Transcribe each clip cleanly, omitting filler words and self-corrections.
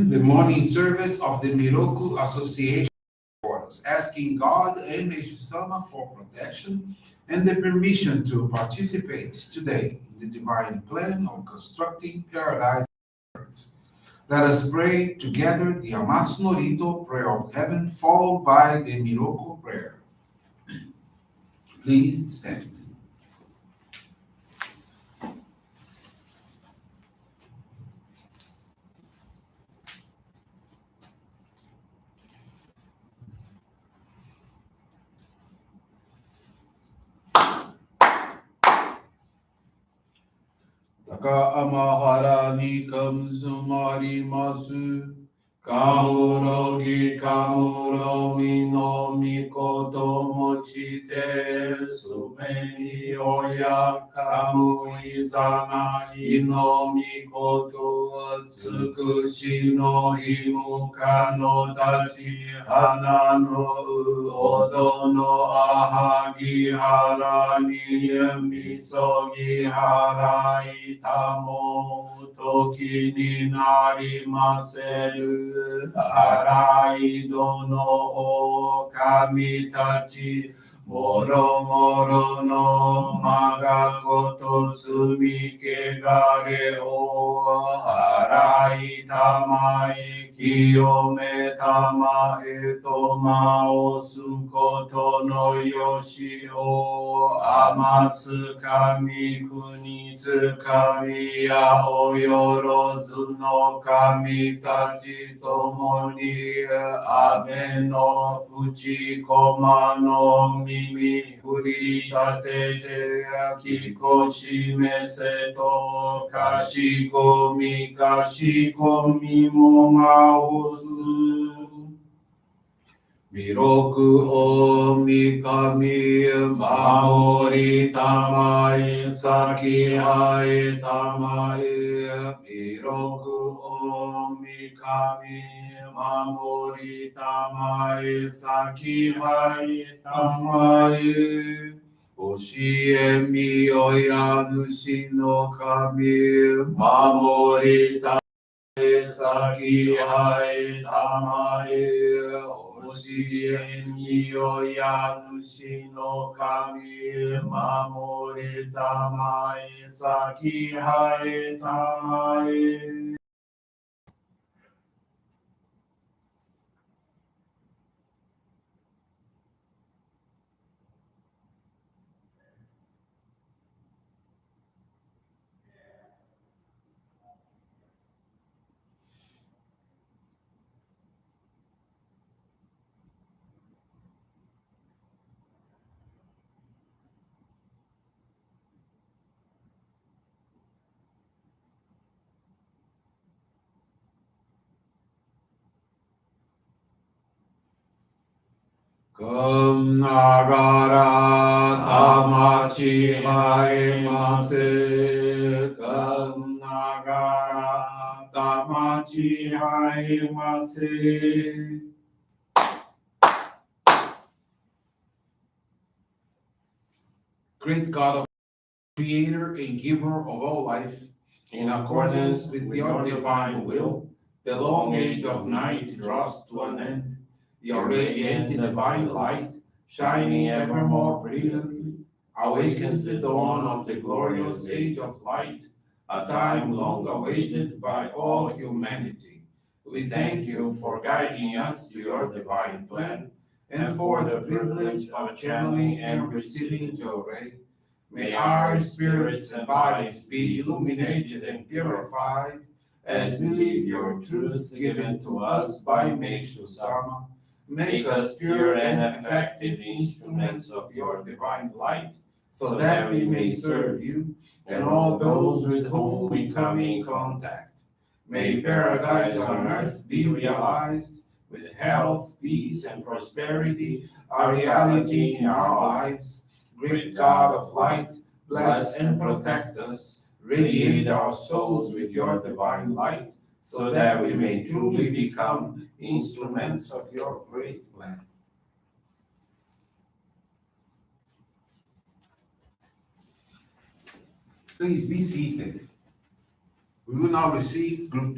begin the morning service of the Miroku Association orders, asking God and Meishu-sama for protection and the permission to participate today in the divine plan of constructing paradise on earth. Let us pray together the Amatsu-Norito Prayer of Heaven, followed by the Miroku Prayer. Please stand. Taka amahara ni kamsumari masu. Kamuro gi kamuro mino mikoto mochite sumeni oya kamu izana ino mikoto tsukushi no imuka no dachi hana no odo no ahagi hara ni misogi hara itamo toki ni narimaseru arai dono o kamitachi moro moro no magakoto tsumike gare o arai tamai kiyome tamae toma o sukoto no yoshi o amatsu kami kuni tsukami ya o yorozu no kami tachi tomo ni ame no uchi koma no mimi kuri tatete kikoshi meseto kashikomi mo maosu. Miroku o mikami mamori tamai saki hai tamai. Miroku o mikami mamori tamai saki hai tamai. Oshie mi oyanushi no kami mamori tamai saki hai tamai. Oshie mi oyanushi no kami mamori tamai saki hai tamai. Kum nagara tamachi haimase. Kum nagara tamachi haimase. Great God of Creator and Giver of all life, in accordance with your divine will, the long age of night draws to an end. Your radiant and divine light, shining ever more brilliantly, awakens the dawn of the glorious age of light, a time long awaited by all humanity. We thank you for guiding us to your divine plan and for the privilege of channeling and receiving Johrei. May our spirits and bodies be illuminated and purified as we live your truth given to us by Meishu-sama. Make us pure and effective instruments of your divine light, so that we may serve you and all those with whom we come in contact. May paradise on earth be realized, with health, peace, and prosperity, a reality in our lives. Great God of light, bless and protect us. Radiate our souls with your divine light, so that we may truly become instruments of your great plan. Please be seated. We will now receive group.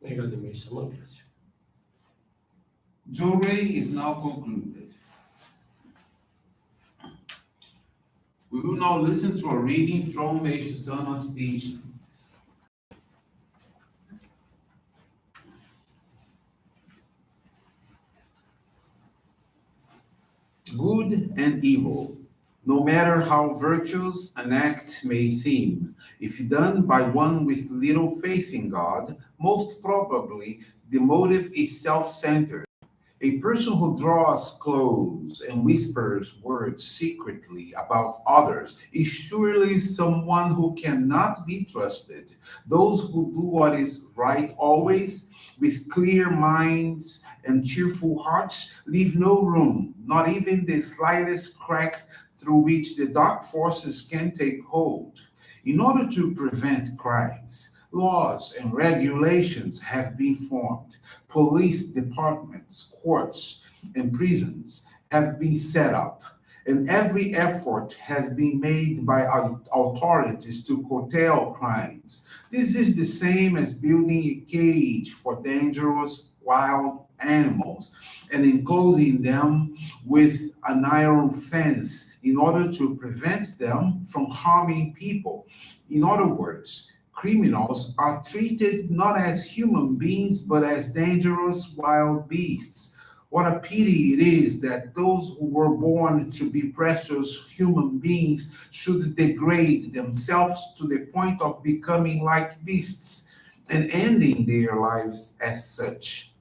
May God and Meishu-sama bless you. Johrei is now concluded. We will now listen to a reading from Meishu-sama's teachings. Good and evil, no matter how virtuous an act may seem, if done by one with little faith in God, most probably the motive is self-centered. A person who draws close and whispers words secretly about others is surely someone who cannot be trusted. Those who do what is right always, with clear minds and cheerful hearts, leave no room, not even the slightest crack through which the dark forces can take hold. In order to prevent crimes, laws and regulations have been formed. Police departments, courts, and prisons have been set up, and every effort has been made by authorities to curtail crimes. This is the same as building a cage for dangerous wild animals and enclosing them with an iron fence in order to prevent them from harming people. In other words, criminals are treated not as human beings but as dangerous wild beasts. What a pity it is that those who were born to be precious human beings should degrade themselves to the point of becoming like beasts and ending their lives as such.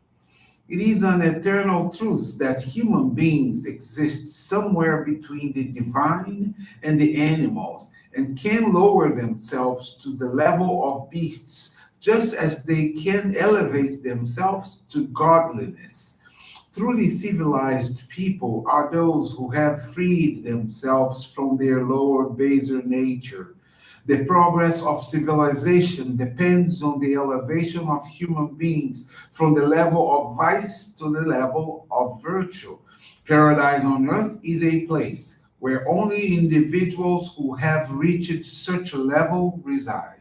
It is an eternal truth that human beings exist somewhere between the divine and the animals and can lower themselves to the level of beasts, just as they can elevate themselves to godliness. Truly civilized people are those who have freed themselves from their lower, baser nature. The progress of civilization depends on the elevation of human beings from the level of vice to the level of virtue. Paradise on earth is a place where only individuals who have reached such a level reside.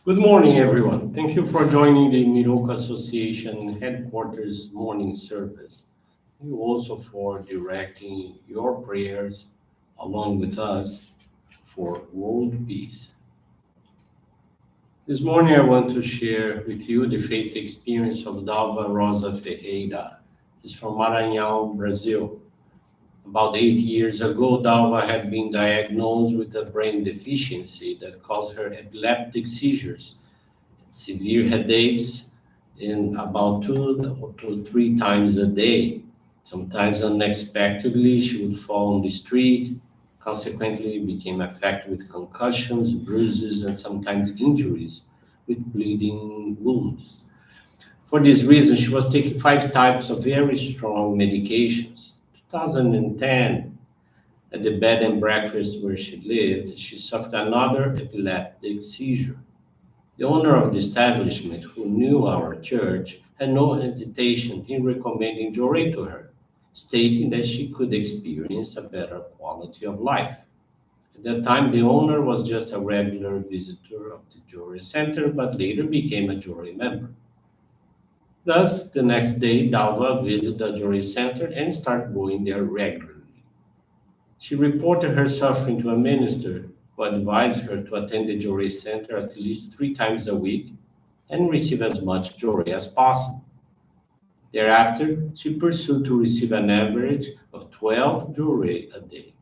Good morning, everyone. Thank you for joining the Miroku Association headquarters morning service. Thank you also for directing your prayers along with us for world peace. This morning, I want to share with you the faith experience of Dalva Rosa Ferreira. She's from Maranhão, Brazil. About 8 years ago, Dalva had been diagnosed with a brain deficiency that caused her epileptic seizures, severe headaches, in about 2 to 3 times a day. Sometimes unexpectedly, she would fall on the street, consequently became affected with concussions, bruises, and sometimes injuries with bleeding wounds. For this reason, she was taking 5 types of very strong medications. 2010, at the bed and breakfast where she lived, she suffered another epileptic seizure. The owner of the establishment, who knew our church, had no hesitation in recommending Johrei to her, stating that she could experience a better quality of life. At that time, the owner was just a regular visitor of the Johrei Center, but later became a Johrei member. Thus, the next day, Dalva visited the Johrei Center and started going there regularly. She reported her suffering to a minister who advised her to attend the Johrei Center at least 3 times a week and receive as much Johrei as possible. Thereafter, she pursued to receive an average of 12 Johrei a day.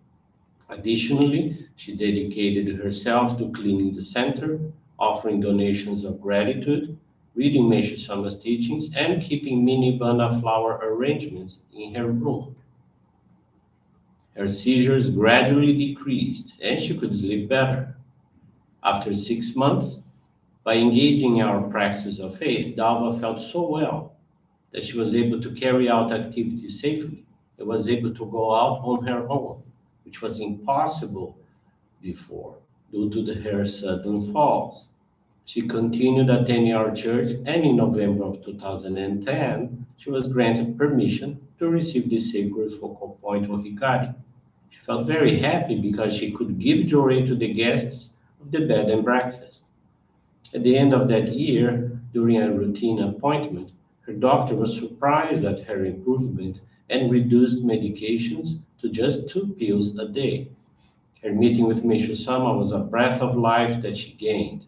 Additionally, she dedicated herself to cleaning the center, offering donations of gratitude, reading Meishu-sama's teachings, and keeping mini bana flower arrangements in her room. Her seizures gradually decreased, and she could sleep better. After 6 months, by engaging in our practice of faith, Dalva felt so well that she was able to carry out activities safely and was able to go out on her own, which was impossible before due to her sudden falls. She continued attending our church, and in November of 2010, she was granted permission to receive the sacred focal point of Hikari. She felt very happy because she could give Johrei to the guests of the bed and breakfast. At the end of that year, during a routine appointment, her doctor was surprised at her improvement and reduced medications to just 2 pills a day. Her meeting with Meishu-sama was a breath of life that she gained.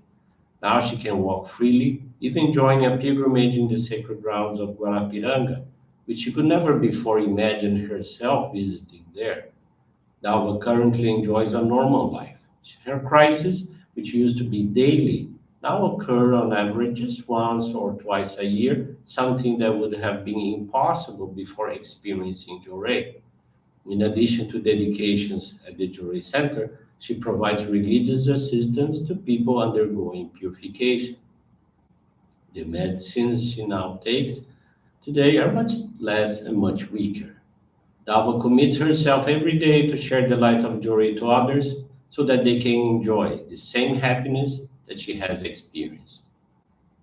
Now she can walk freely, even joining a pilgrimage in the sacred grounds of Guarapiranga, which she could never before imagine herself visiting there. Dalva currently enjoys a normal life. Her crises, which used to be daily, now occur on average just once or twice a year, something that would have been impossible before experiencing Johrei. In addition to dedications at the Johrei Center, she provides religious assistance to people undergoing purification. The medicines she now takes today are much less and much weaker. Dava commits herself every day to share the light of Johrei to others so that they can enjoy the same happiness that she has experienced.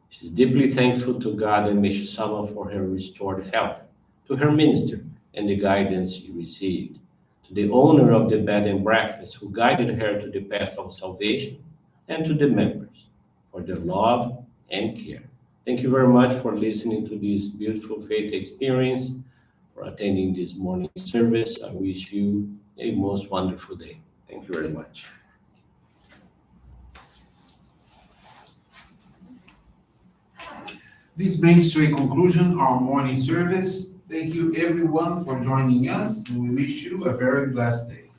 She's deeply thankful to God and Meishu-sama for her restored health, to her minister and the guidance she received, to the owner of the bed and breakfast who guided her to the path of salvation, and to the members for their love and care. Thank you very much for listening to this beautiful faith experience, for attending this morning service. I wish you a most wonderful day. Thank you very much. This brings to a conclusion our morning service. Thank you everyone for joining us, and we wish you a very blessed day.